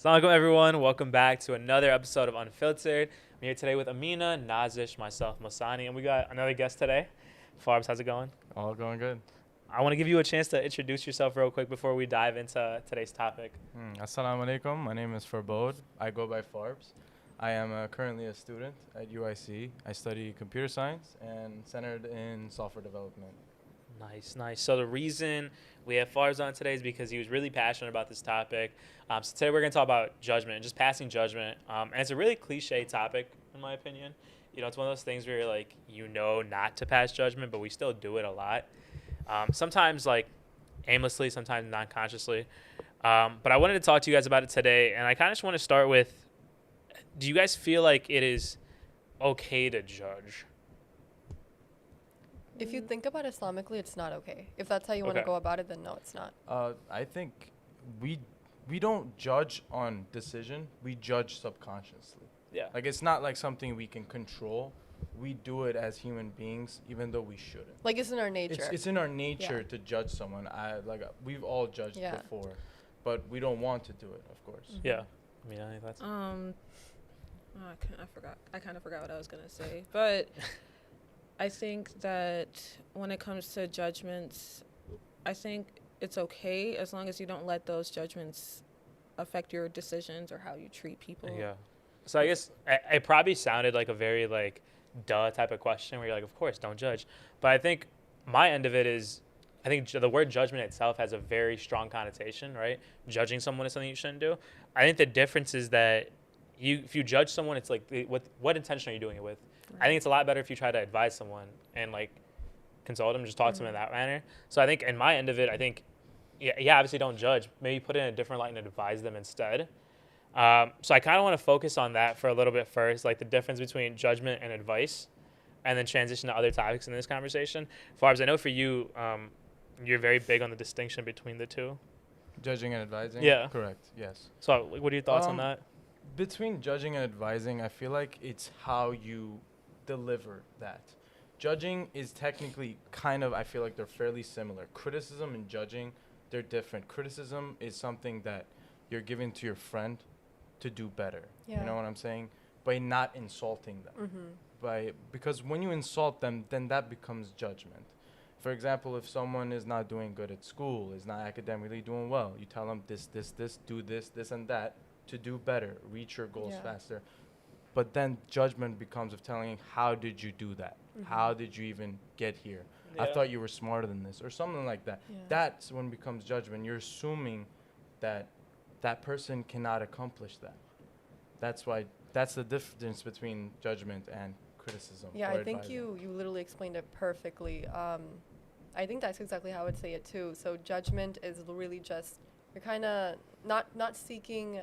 Assalamu alaikum, everyone. Welcome back to another episode of Unfiltered. I'm here today with Amina, Nazish, myself, Masani, and we got another guest today. Farbs, how's it going? All going good. I want to give you a chance to introduce yourself real quick before we dive into today's topic. Assalamu alaikum. My name is Farbod. I go by Farbs. I am currently a student at UIC. I study computer science and centered in software development. Nice. So the reason we have Farbs on today is because he was really passionate about this topic. So today we're going to talk about judgment and just passing judgment. And it's a really cliche topic, in my opinion. You know, it's one of those things where you're like, not to pass judgment, but we still do it a lot. Sometimes like aimlessly, sometimes non-consciously. But I wanted to talk to you guys about it today. And I kind of just want to start with, do you guys feel like it is okay to judge? If you think about it Islamically, it's not okay. If that's how you want to Okay. go about it, then no, it's not. I think we don't judge on decision. We judge subconsciously. Yeah. Like it's not like something we can control. We do it as human beings, even though we shouldn't. Like it's in our nature. It's in our nature Yeah. to judge someone. We've all judged Yeah. before, but we don't want to do it, of course. Mhm. Yeah. I mean, I think that's... I forgot. I kind of forgot what I was gonna say, but I think that when it comes to judgments, I think it's okay as long as you don't let those judgments affect your decisions or how you treat people. Yeah. So I guess it probably sounded like a very like duh type of question where you're like, of course, don't judge. But I think my end of it is, I think the word judgment itself has a very strong connotation, right? Judging someone is something you shouldn't do. I think the difference is that if you judge someone, it's like what intention are you doing it with? I think it's a lot better if you try to advise someone and like consult them, just talk to them in that manner. So I think in my end of it, I think, yeah, obviously don't judge. Maybe put it in a different light and advise them instead. So I kind of want to focus on that for a little bit first, like the difference between judgment and advice, and then transition to other topics in this conversation. Farbs, I know for you, you're very big on the distinction between the two. Judging and advising. Yeah. Correct. Yes. So like, what are your thoughts on that? Between judging and advising, I feel like it's how you deliver that. Judging is technically I feel like they're fairly similar. Criticism and judging, they're different. Criticism is something that you're giving to your friend to do better. Yeah. You know what I'm saying? By not insulting them. Mm-hmm. Because when you insult them, then that becomes judgment. For example, if someone is not doing good at school, is not academically doing well, you tell them this, do this, and that to do better, reach your goals Yeah. faster. But then judgment becomes of telling, how did you do that? Mhm. How did you even get here? I Yeah. thought you were smarter than this, or something like that. Yeah. That's when it becomes judgment. You're assuming that that person cannot accomplish that. That's the difference between judgment and criticism. Yeah, or I think advising. you literally explained it perfectly. I think that's exactly how I would say it too. So judgment is really just you're kind of not seeking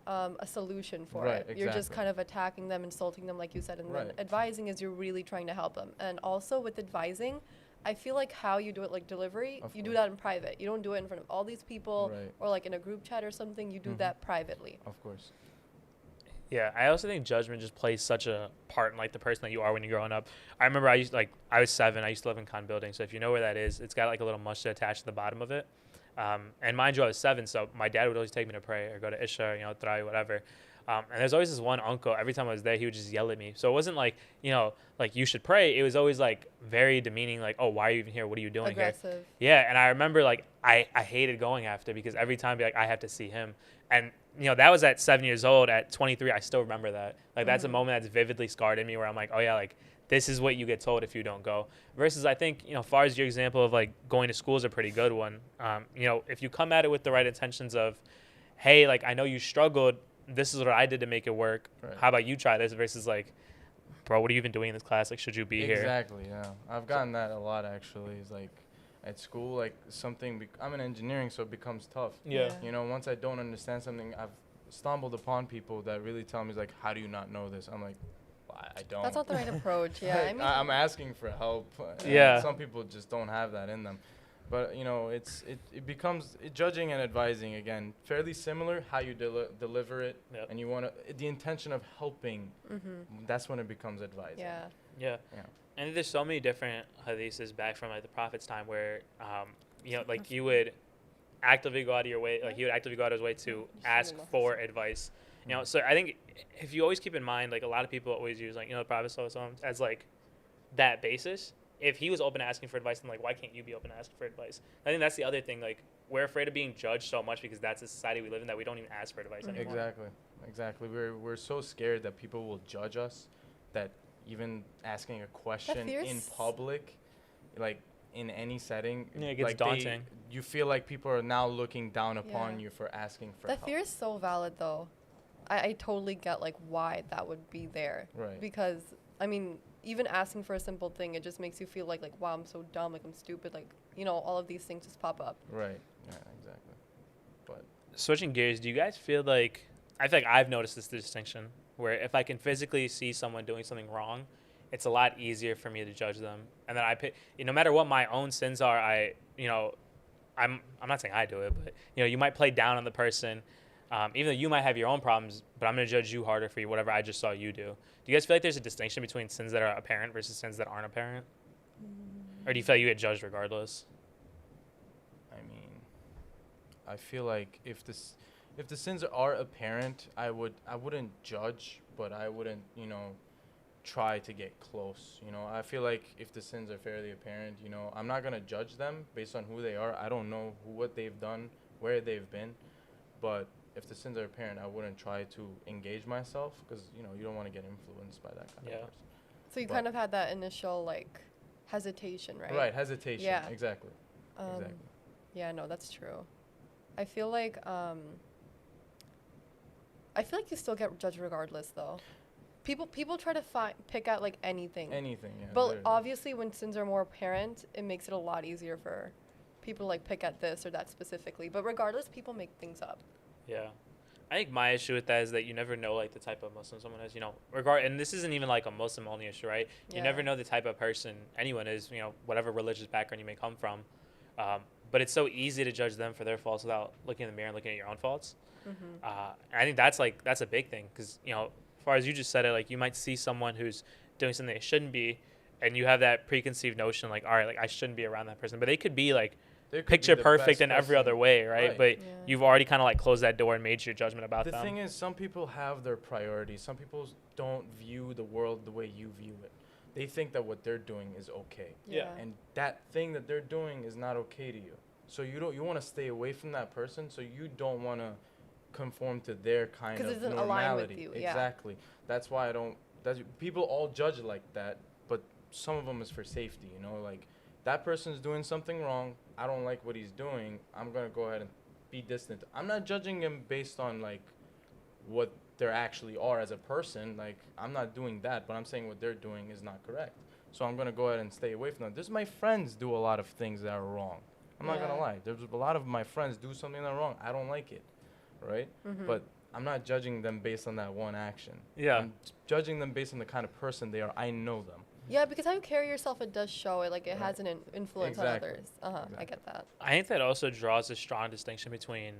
a solution for Right, it. You're just exactly. kind of attacking them, insulting them, like you said, and then Right. advising is you're really trying to help them. And also with advising, I feel like how you do it, like delivery, Of you do course. that in private. You don't do it in front of all these people Right. or like in a group chat or something. You do Mhm. that privately. Of course. Yeah, I also think judgment just plays such a part in like the person that you are when you're growing up. I remember I was 7. I used to live in Khan Building, so if you know where that is, it's got like a little masjid attached to the bottom of it. And mind you, I was 7, so my dad would always take me to pray or go to Isha, Taraweeh, whatever. And there's always this one uncle. Every time I was there, he would just yell at me. So it wasn't like like you should pray. It was always like very demeaning, like, oh, why are you even here? What are you doing here? Aggressive. Yeah, and I remember like I hated going after because every time be like I have to see him, and that was at 7 years old. At 23, I still remember that. Like that's a Mhm. moment that's vividly scarred in me where I'm like, oh yeah, like this is what you get told if you don't go. Versus I think far as your example of like going to school is a pretty good one. If you come at it with the right intentions of, hey, like I know you struggled. This is what I did to make it work. Right. How about you try this? Versus like, bro, what are you even doing in this class? Like, should you be here? Exactly, yeah. I've gotten that a lot, actually. It's like, at school, like, I'm in engineering, so it becomes tough. Yeah. Once I don't understand something, I've stumbled upon people that really tell me, like, how do you not know this? I'm like, I don't. That's not the right approach. Yeah, I mean, I'm asking for help. and Yeah. Some people just don't have that in them. But, it becomes, judging and advising, again, fairly similar, how you deliver it. Yep. And you want to, the intention of helping, that's when it becomes advising. yeah. Yeah. Yeah. And there's so many different hadiths back from like the Prophet's time where, like you would actively go out of your way, like he would actively go out of his way to ask for advice. You know, so I think if you always keep in mind, like a lot of people always use like, you know, the Prophet as like that basis. If he was open to asking for advice, then like why can't you be open to asking for advice? I think that's the other thing. Like we're afraid of being judged so much because that's the society we live in that we don't even ask for advice anymore. Exactly. We're so scared that people will judge us that even asking a question in public, like in any setting, yeah, it gets like daunting. You feel like people are now looking down upon you for asking for help. That fear is so valid, though. I totally get like why that would be there. Right. Because I mean, even asking for a simple thing, it just makes you feel like wow, I'm so dumb, like I'm stupid, like you know, all of these things just pop up. Right. Yeah. Exactly. But Switching gears, do you guys feel like I feel like I've noticed this distinction where if I can physically see someone doing something wrong, it's a lot easier for me to judge them, and then I pick. No matter what my own sins are, I'm not saying I do it, but you might play down on the person. Even though you might have your own problems, but I'm going to judge you harder for whatever I just saw you do. Do you guys feel like there's a distinction between sins that are apparent versus sins that aren't apparent? Or do you feel like you get judged regardless? I mean, I feel like if the sins are apparent, I wouldn't judge, but I wouldn't, try to get close. I feel like if the sins are fairly apparent, I'm not going to judge them based on who they are. I don't know what they've done, where they've been, but if the sins are apparent, I wouldn't try to engage myself because, you don't want to get influenced by that kind of person. So you kind of had that initial, like, hesitation, right? Right, hesitation. Yeah. Exactly. Exactly. Yeah, no, that's true. I feel like you still get judged regardless, though. People try to pick out, like, anything. Anything, yeah. But literally. obviously when sins are more apparent, it makes it a lot easier for people to, like, pick at this or that specifically. But regardless, people make things up. Yeah. I think my issue with that is that you never know, like, the type of Muslim someone is, and this isn't even, like, a Muslim-only issue, right? You never know the type of person anyone is, whatever religious background you may come from. But it's so easy to judge them for their faults without looking in the mirror and looking at your own faults. Mm-hmm. And I think that's a big thing because, as far as you just said it, like, you might see someone who's doing something they shouldn't be, and you have that preconceived notion, like, all right, like, I shouldn't be around that person. But they could be, like, picture perfect in every other way, right? But you've already kind of like closed that door and made your judgment about them. The thing is, some people have their priorities. Some people don't view the world the way you view it. They think that what they're doing is okay. Yeah. And that thing that they're doing is not okay to you. So you want to stay away from that person, so you don't want to conform to their kind of normality. 'Cause it doesn't align with you. Exactly. That's why people all judge like that, but some of them is for safety, like that person's doing something wrong. I don't like what he's doing. I'm going to go ahead and be distant. I'm not judging him based on, like, what they actually are as a person. Like, I'm not doing that, but I'm saying what they're doing is not correct. So I'm going to go ahead and stay away from them. There's my friends do a lot of things that are wrong. I'm not going to lie. There's a lot of my friends do something that's wrong. I don't like it, right? Mm-hmm. But I'm not judging them based on that one action. Yeah. I'm judging them based on the kind of person they are. I know them. Yeah, because how you carry yourself, it does show it. Like, it has an influence on Exactly. others. Exactly. I get that. I think that also draws a strong distinction between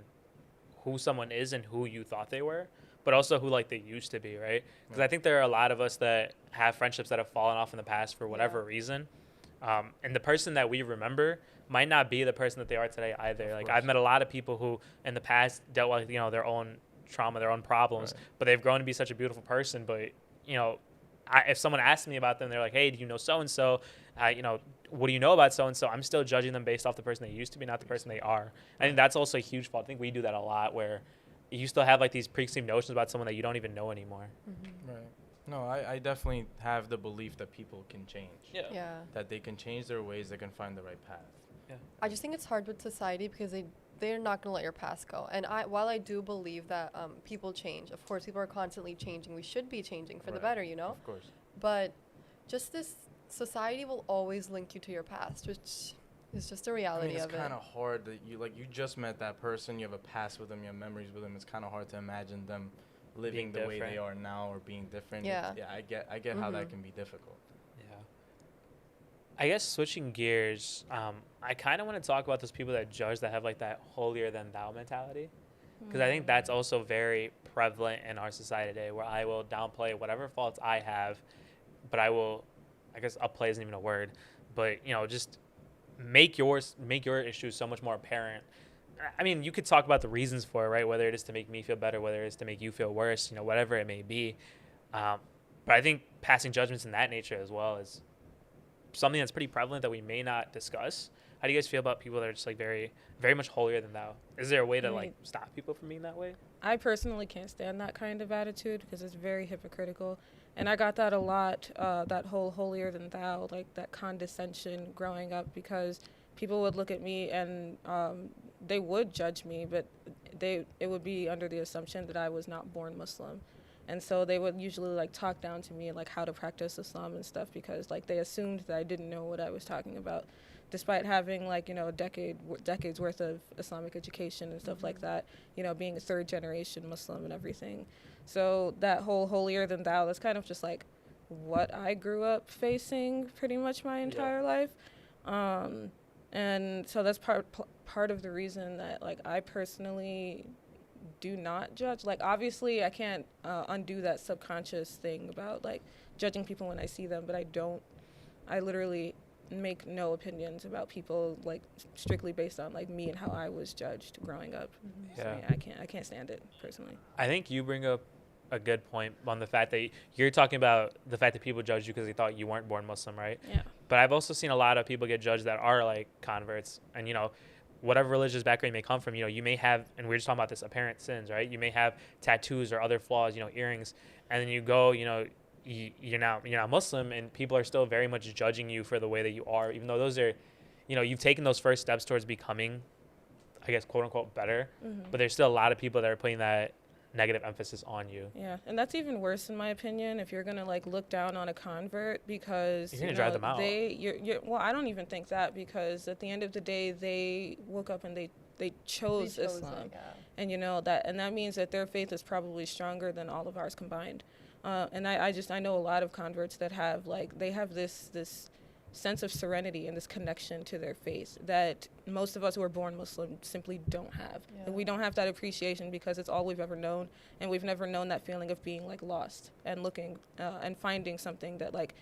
who someone is and who you thought they were, but also who, like, they used to be, right? Because I think there are a lot of us that have friendships that have fallen off in the past for whatever reason. And the person that we remember might not be the person that they are today either. Like, I've met a lot of people who in the past dealt with, their own trauma, their own problems, but they've grown to be such a beautiful person. But, if someone asks me about them, they're like, hey, do you know so-and-so? What do you know about so-and-so? I'm still judging them based off the person they used to be, not the person they are. I think that's also a huge fault. I think we do that a lot where you still have, like, these preconceived notions about someone that you don't even know anymore. Mm-hmm. Right. No, I definitely have the belief that people can change. Yeah. That they can change their ways, they can find the right path. Yeah. I just think it's hard with society because they're not going to let your past go. And while I do believe that people change, of course, people are constantly changing. We should be changing for the better, Of course. But just this society will always link you to your past, which is just a reality of it. It's kind of hard that you just met that person, you have a past with them, you have memories with them. It's kind of hard to imagine them living the way they are now or being different. Yeah. I get how that can be difficult. Yeah. I guess switching gears, I kind of want to talk about those people that judge that have, like, that holier than thou mentality. Because I think that's also very prevalent in our society today, where I will downplay whatever faults I have, but I guess upplay isn't even a word, but, just make your issues so much more apparent I mean, you could talk about the reasons for it, right? Whether it is to make me feel better, whether it is to make you feel worse, whatever it may be. Um, but I think passing judgments in that nature as well is something that's pretty prevalent that we may not discuss. How do you guys feel about people that are just like very, very much holier than thou? Is there a way to like stop people from being that way? I personally can't stand that kind of attitude because it's very hypocritical. And I got that a lot, that whole holier than thou, like that condescension growing up, because people would look at me and they would judge me, but it would be under the assumption that I was not born Muslim. And so they would usually like talk down to me like how to practice Islam and stuff, because like they assumed that I didn't know what I was talking about, despite having like, decades worth of Islamic education and stuff like that, being a third generation Muslim and everything. So that whole holier than thou, that's kind of just like what I grew up facing pretty much my entire life. And so that's part of the reason that like I personally do not judge. Like obviously I can't undo that subconscious thing about like judging people when I see them, but I literally make no opinions about people like strictly based on like me and how I was judged growing up. Yeah. So, yeah, I can't stand it personally. I think you bring up a good point on the fact that you're talking about the fact that people judge you because they thought you weren't born Muslim, right? Yeah. But I've also seen a lot of people get judged that are like converts, and whatever religious background you may come from, you may have, and we're just talking about this, apparent sins, right? You may have tattoos or other flaws, earrings, and then you go, you're not Muslim, and people are still very much judging you for the way that you are, even though those are, you've taken those first steps towards becoming, I guess, quote unquote, better. Mm-hmm. But there's still a lot of people that are putting that negative emphasis on you. Yeah, and that's even worse in my opinion if you're gonna like look down on a convert, because you're gonna drive them out. Well, I don't even think that, because at the end of the day they woke up and they chose Islam, and that means that their faith is probably stronger than all of ours combined. And I know a lot of converts that have this sense of serenity and this connection to their faith that most of us who are born Muslim simply don't have. Yeah. And we don't have that appreciation because it's all we've ever known, and we've never known that feeling of being like lost and looking and finding something that like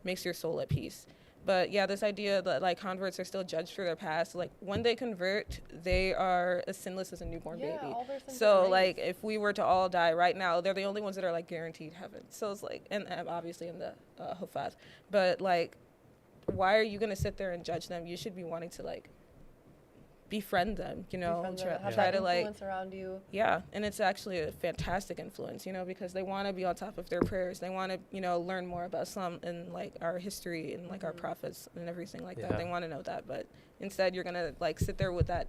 makes your soul at peace. But yeah, this idea that like converts are still judged for their past, like when they convert, they are as sinless as a newborn baby. all their sins So are like erased. if we were to all die right now, they're the only ones that are like guaranteed heaven. So it's like, and obviously in the Hufaz, but like, why are you gonna sit there and judge them? You should be wanting to like befriend them, Have try that to like influence around you. Yeah, and it's actually a fantastic influence, because they want to be on top of their prayers. They want to, learn more about Islam and like our history and like our prophets and everything like that. They want to know that, but instead you're gonna like sit there with that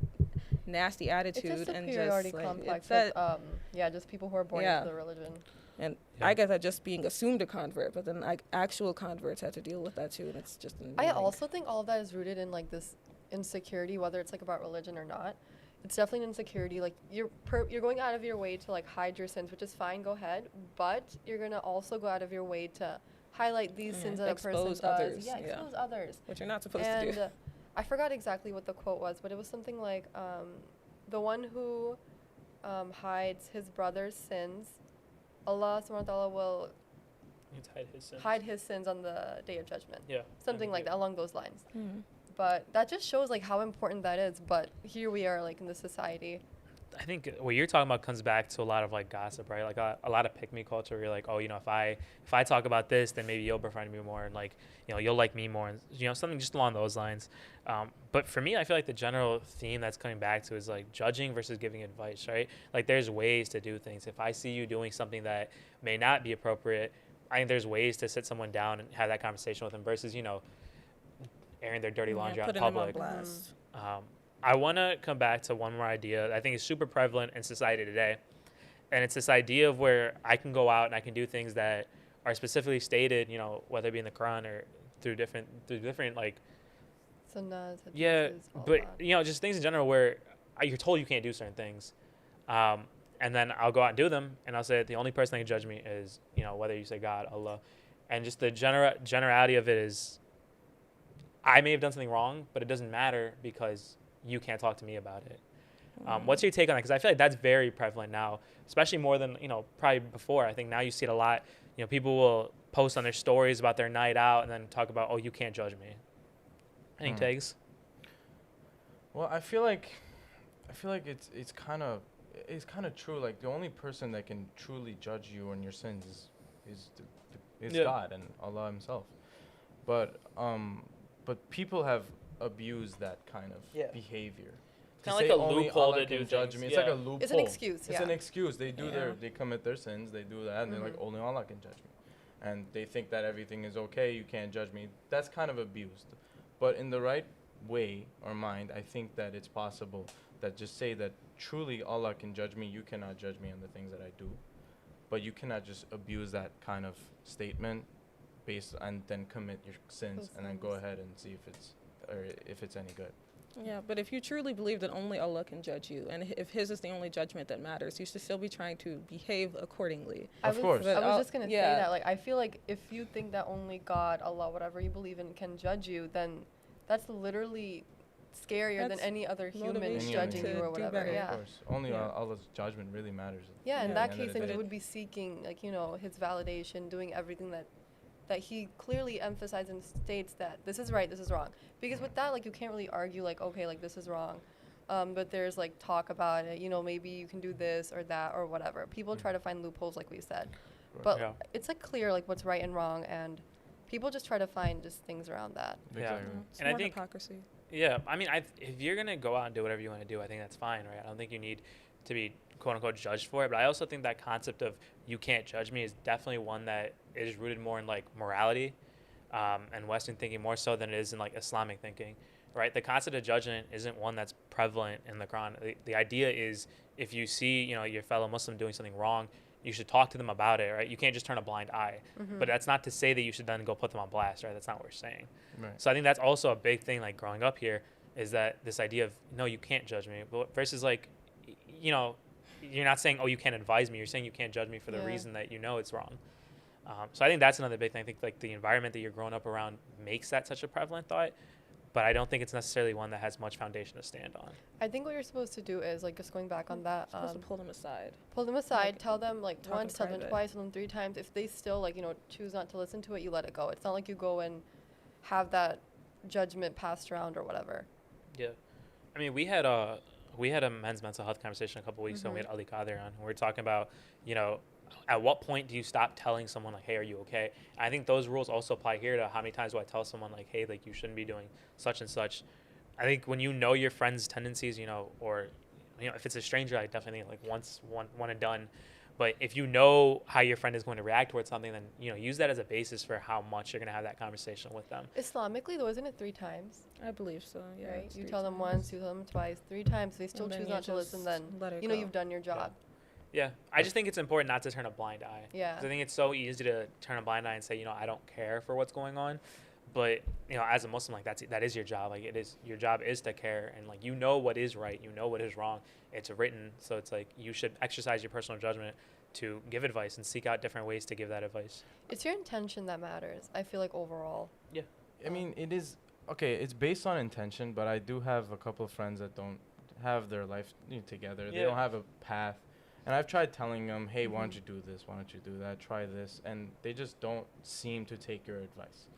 nasty attitude It's a and superiority just like complex. it's Just people who are born into the religion. and I get that just being assumed a convert, but then like actual converts have to deal with that too, and it's just annoying. I also think all of that is rooted in like this insecurity, whether it's like about religion or not. It's definitely an insecurity. Like you're going out of your way to like hide your sins, which is fine, go ahead. But you're gonna also go out of your way to highlight these sins that a person does. Others. Expose others. Which you're not supposed to do. I forgot exactly what the quote was, but it was something like, the one who hides his brother's sins, Allah subhanahu wa ta'ala will hide his sins on the day of judgment. Yeah. Something like that, along those lines. Mm-hmm. But that just shows like how important that is. But here we are like in this society. I think what you're talking about comes back to a lot of like gossip, right? Like a lot of pick-me culture where you're like, oh, if I talk about this, then maybe you'll befriend me more, and like, you'll like me more, and something just along those lines. But for me, I feel like the general theme that's coming back to is like judging versus giving advice, right? Like there's ways to do things. If I see you doing something that may not be appropriate, I think there's ways to sit someone down and have that conversation with them versus, airing their dirty laundry out in public. Them on blast. I want to come back to one more idea that I think is super prevalent in society today. And it's this idea of where I can go out and I can do things that are specifically stated, whether it be in the Quran or through different like, Sunnahs, yeah, hadiths, all but, that. just things in general where you're told you can't do certain things. And then I'll go out and do them. And I'll say that the only person that can judge me is, whether you say God, Allah. And just the generality of it is I may have done something wrong, but it doesn't matter because you can't talk to me about it. What's your take on that? Because I feel like that's very prevalent now, especially more than, probably before. I think now you see it a lot. People will post on their stories about their night out and then talk about, oh, you can't judge me. Any takes? Well, I feel like I feel like it's kind of true. Like the only person that can truly judge you on your sins is Yeah. God and Allah Himself. But people have abused that kind of Yeah. behavior. It's To kind of say like a only loophole Allah to can do judge things. me. It's Yeah. like a loophole. It's an excuse, It's yeah. an excuse. They do Yeah. they commit their sins. They do that, and they're like Mhm. only Allah can judge me, and they think that everything is okay. You can't judge me. That's kind of abused. But in the right way or mind, I think that it's possible that just say that truly Allah can judge me. You cannot judge me on the things that I do, but you cannot just abuse that kind of statement based and then commit your sins and then go sins. ahead and see if it's any good. Yeah, but if you truly believe that only Allah can judge you, and if His is the only judgment that matters, you should still be trying to behave accordingly. Of course. I But was just gonna yeah. say that. Like, I feel like if you think that only God, Allah, whatever you believe in, can judge you, then that's literally scarier than That's any other human motivation judging to you or do whatever. better. Yeah. Of course, only Yeah. Allah's judgment really matters. Yeah, in Yeah. that At the end case, of the then day. you would be seeking, like, His validation, doing everything that He clearly emphasizes and states that this is right, this is wrong. Because with that, like, you can't really argue, like, okay, like, this is wrong. But there's, like, talk about it, maybe you can do this or that or whatever. People try to find loopholes, like we said. But Yeah. it's, like, clear, like, what's right and wrong, and people just try to find just things around that. Yeah. Exactly. It's And I more think- hypocrisy. Yeah, I mean, if you're gonna go out and do whatever you want to do, I think that's fine, right? I don't think you need to be quote unquote judged for it. But I also think that concept of you can't judge me is definitely one that is rooted more in like morality and Western thinking more so than it is in like Islamic thinking, right? The concept of judgment isn't one that's prevalent in the Quran. The idea is if you see your fellow Muslim doing something wrong, you should talk to them about it, right? You can't just turn a blind eye. Mhm. But that's not to say that you should then go put them on blast, right? That's not what we're saying. Right. So I think that's also a big thing, like growing up here, is that this idea of no, you can't judge me, but versus like, you're not saying you can't advise me. You're saying you can't judge me for the Yeah. reason that it's wrong. So I think that's another big thing. I think like the environment that you're growing up around makes that such a prevalent thought, but I don't think it's necessarily one that has much foundation to stand on. I think what you're supposed to do is, like, just going back on that, Supposed to pull them aside. pull them aside, like, tell them, like, talk in once, tell them private. twice, tell them 3 times. If they still, like, choose not to listen to it, you let it go. It's not like you go and have that judgment passed around or whatever. Yeah, I mean, we had a men's mental health conversation a couple weeks ago. We Mhm. had Ali Kadir on, and we were talking about at what point do you stop telling someone like, hey, are you okay? I think those rules also apply here to how many times do I tell someone like, hey, like you shouldn't be doing such and such. I think when you know your friend's tendencies, or if it's a stranger, I definitely think like one and done. But if you know how your friend is going to react towards something, then use that as a basis for how much you're going to have that conversation with them. Islamically, though, isn't it 3 times? I believe so. Yeah. Right? it's You 3 tell them times. once, you tell them twice, 3 times. If they still And then choose you not to listen, just then let it you go. you've done your job. Yeah, I just think it's important not to turn a blind eye. Yeah. 'Cause I think it's so easy to turn a blind eye and say, I don't care for what's going on. But, as a Muslim, like that is your job. Like your job is to care. And like, what is right. What is wrong. It's written. So it's like, you should exercise your personal judgment to give advice and seek out different ways to give that advice. It's your intention that matters, I feel like, overall. I mean, it is okay. It's based on intention, but I do have a couple of friends that don't have their life together. They Yeah. don't have a path, and I've tried telling them, "Hey, why don't Mhm. you do this? Why don't you do that? Try this," and they just don't seem to take your advice.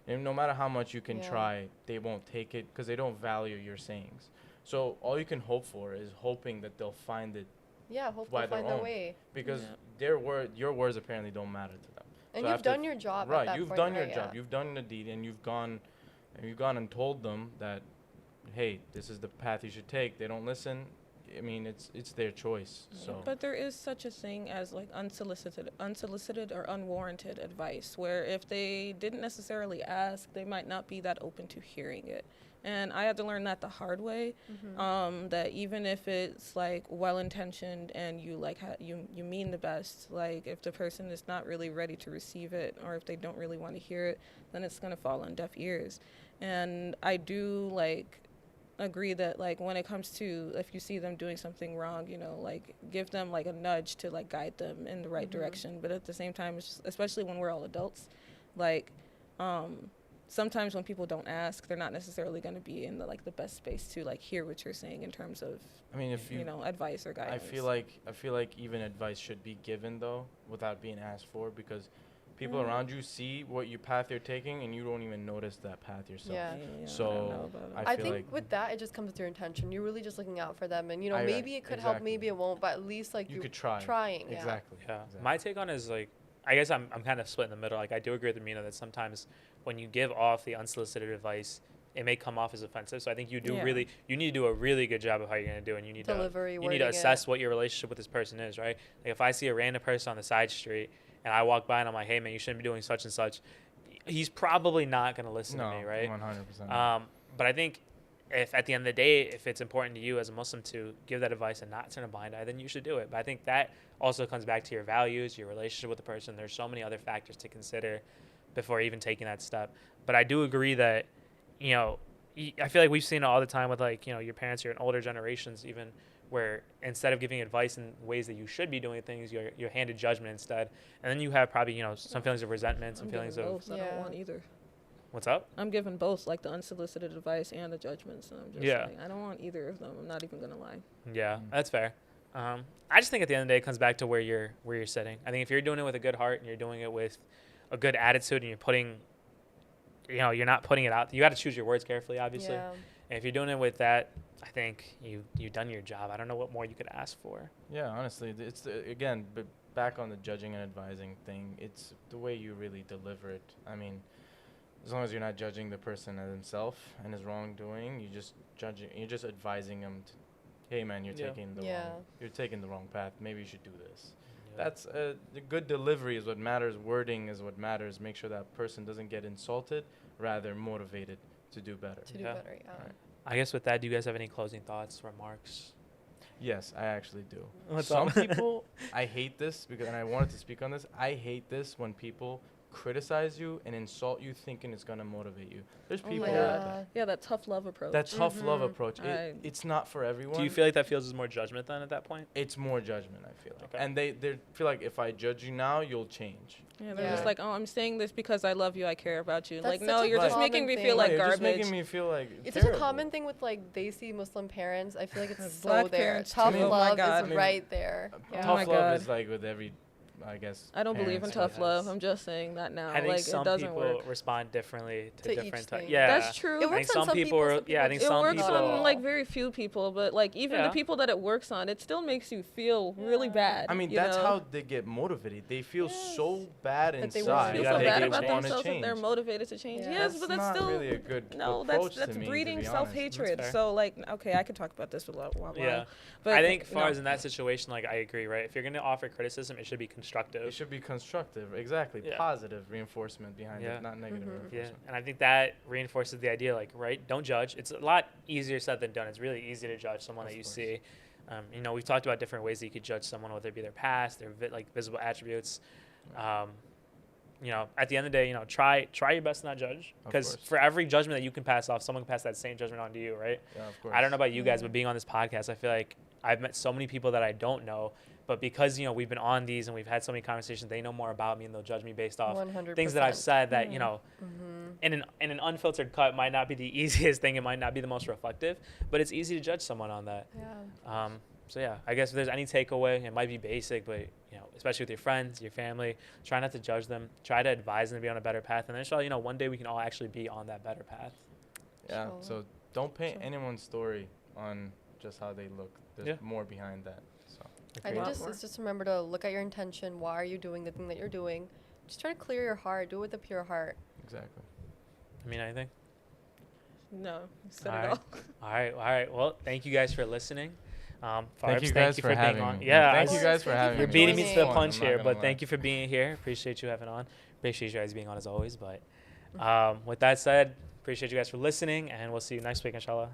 And no matter how much you can Yeah. try, they won't take it because they don't value your sayings. So all you can hope for is hoping that they'll find it Yeah, hope By they'll their find their own. way. because Yeah. your words apparently don't matter to them. And So you've after done your job at Right, that you've point, done your right? job. Yeah. You've done the deed, and you've gone and told them that, hey, this is the path you should take. They don't listen. I mean, it's their choice. So But there is such a thing as like unsolicited or unwarranted advice, where if they didn't necessarily ask, they might not be that open to hearing it. And I had to learn that the hard way. That even if it's like well intentioned and you like you mean the best, like if the person is not really ready to receive it or if they don't really want to hear it, then it's gonna fall on deaf ears. And I do like agree that like when it comes to if you see them doing something wrong, like give them like a nudge to like guide them in the right direction. But at the same time, it's just, especially when we're all adults, like sometimes when people don't ask, they're not necessarily going to be in the best space to like hear what you're saying in terms of I mean, if you, advice or guidance. I feel like even advice should be given though, without being asked for, because People around you see what you path you're taking, and you don't even notice that path yourself. Yeah. So, I don't know about it. I feel think like with that, it just comes with your intention. You're really just looking out for them, and I- maybe it could help, exactly. maybe it won't, but at least like you you're could try. trying. Yeah. Exactly. Yeah. Exactly. My take on it is like, I guess I'm kind of split in the middle. Like, I do agree with Amina that sometimes when you give off the unsolicited advice, it may come off as offensive. So I think you Yeah. you need to do a really good job of how you're going to do it. And you need Delivery, you need wording to it. assess what your relationship with this person is, right? Like, if I see a random person on the side street and I walk by and I'm like, hey, man, you shouldn't be doing such and such, he's probably not going to listen No, to me, right? 100%. But I think if at the end of the day, if it's important to you as a Muslim to give that advice and not turn a blind eye, then you should do it. But I think that also comes back to your values, your relationship with the person. There's so many other factors to consider before even taking that step. But I do agree that, I feel like we've seen it all the time with like, your parents, your older generations even, where instead of giving advice in ways that you should be doing things, you're handed judgment instead. And then you have probably, some feelings of resentment, some I'm feelings giving of, both. I Yeah. don't want either. what's up? I'm giving both, like the unsolicited advice and the judgments. And I'm just Yeah. like, I don't want either of them. I'm not even gonna lie. Yeah, that's fair. I just think at the end of the day, it comes back to where you're sitting. I think if you're doing it with a good heart and you're doing it with a good attitude and you're putting, you're not putting it out. You got to choose your words carefully, obviously. Yeah. And if you're doing it with that, I think you've done your job. I don't know what more you could ask for. Yeah, honestly, it's again, but back on the judging and advising thing, it's the way you really deliver it. I mean, as long as you're not judging the person as himself and his wrongdoing, you're just advising him to, hey man, you're Yeah. taking the wrong path. Maybe you should do this. That's the good delivery is what matters. Wording is what matters. Make sure that person doesn't get insulted, rather motivated to do better. To do Yeah. better, yeah. Alright. I guess with that, do you guys have any closing thoughts, remarks? Yes, I actually do. What's Some up? people, I hate this and I wanted to speak on this. I hate this when people criticize you and insult you thinking it's going to motivate you. There's Oh people my like God. that. Yeah, that tough love approach. That tough love Mhm. approach, it's not for everyone. Do you feel like that feels as more judgment then at that point? It's more judgment, I feel like. Okay. And they feel like if I judge you now, you'll change. Yeah, they're Yeah. just like, oh, I'm saying this because I love you, I care about you. That's Like, such no, a you're just common making me thing. feel like Right, you're garbage. just making me feel like It's such a terrible. common thing with like they see Muslim parents. I feel like it's so Black there. parents Tough too. Oh my love God. is I mean, right there. Yeah. Oh my Tough love God. is like with every, I guess. I don't believe in parents, tough yes. love. I'm just saying that now. I think Like, some it doesn't people work. respond differently to To each different thing. types. Yeah, That's true. It I think works on some some people, people, some yeah, I think people It some works people. on like very few people, but like even Yeah. the people that it works on, it still makes you feel really bad. I mean, you that's know? how they get motivated. They feel so bad That they inside. want to feel Yeah, so they bad do about change. themselves if they're motivated to change. Yeah. Yes, That's but that's not still really a good no. approach That's to me, to breeding be honest. self-hatred. That's fair. So like, okay, I could talk about this for a while. Yeah. But I think, as far no. as in that situation, like I agree, right? If you're gonna offer criticism, it should be constructive. It should be constructive, exactly. Yeah. Positive reinforcement behind Yeah. it, not negative Mhm. Yeah, reinforcement. and I think that reinforces the idea, like, right? Don't judge. It's a lot easier said than done. It's really easy to judge someone Of that you course. see. We've talked about different ways that you could judge someone, whether it be their past, their visible attributes. At the end of the day, try your best to not judge, Of because course. for every judgment that you can pass off, someone can pass that same judgment on to you, right? Yeah, of course. I don't know about you guys, Yeah. but being on this podcast, I feel like I've met so many people that I don't know, but because we've been on these and we've had so many conversations, they know more about me and they'll judge me based off 100%. things that I've said that Mhm. in an unfiltered cut might not be the easiest thing. It might not be the most reflective, but it's easy to judge someone on that. Yeah. So yeah, I guess if there's any takeaway, it might be basic, but especially with your friends, your family, try not to judge them. Try to advise them to be on a better path, and then inshallah, one day we can all actually be on that better path. Yeah, Sure. so don't paint Sure. anyone's story on just how they look. There's Yeah. more behind that. So I Agreed. think it's just remember to look at your intention. Why are you doing the thing that you're doing? Just try to clear your heart. Do it with a pure heart. exactly. I mean, anything? No, you said All it right. all. All right. Well, thank you guys for listening. Thank Farbs, you guys for being having on. me. Yeah, Thank I- you guys for Thank you having for You're me. beating joining. me It's to the fun, punch I'm not here, gonna but lie. thank you for being here. Appreciate you having on. Appreciate you guys being on as always. But with that said, appreciate you guys for listening, and we'll see you next week, inshallah.